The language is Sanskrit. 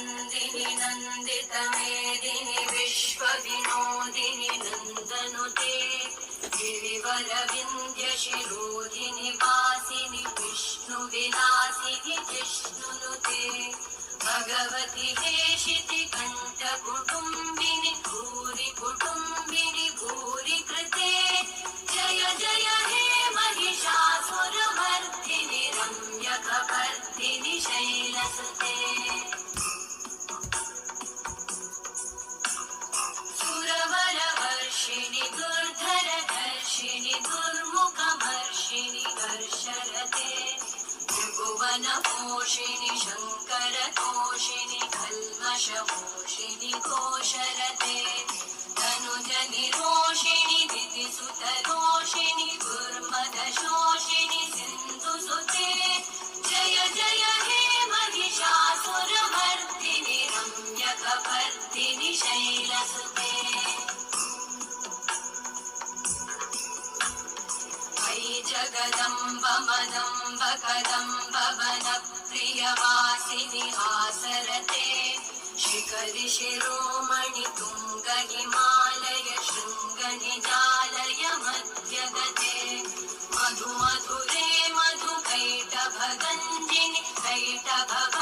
नन्दिनि नन्दितमेदिनि विश्वविनोदिनि नन्दनुते गिरिवरविन्ध्यशिरोधिनि वासिनि विष्णुविलासिनि जिष्णुनुते भगवति हेशितिकण्ठकुटुम्बिनि भूरि कुटुम्बिनि भूरि कृते जय जय हे महिषासुरमर्दिनि रम्यकपर्दिनि शैलसुते सुरवरवर्षिणि दुर्धरधर्षिणि दुर्मुखमर्षिणि हर्षरते त्रिभुवनपोषिणि शङ्करतोषिणि कल्मषमोषिणि घोषरते धनुजनिरोषिणि दितिसुतरोषिणि दुर्मदशोषिणि सिन्धुसुते जय जय हे महिषासुरमर्दिनि रम्यकपर्दिनि शैलसुते अयि जगदम्ब मदम्ब कदम्ब वनप्रियवासिनि आसरते शिखरि शिरोमणि तुङ्ग हिमालय शृङ्ग निजालय मध्यगते मधु मधुरे मधु कैटभगञ्जिनि कैटभव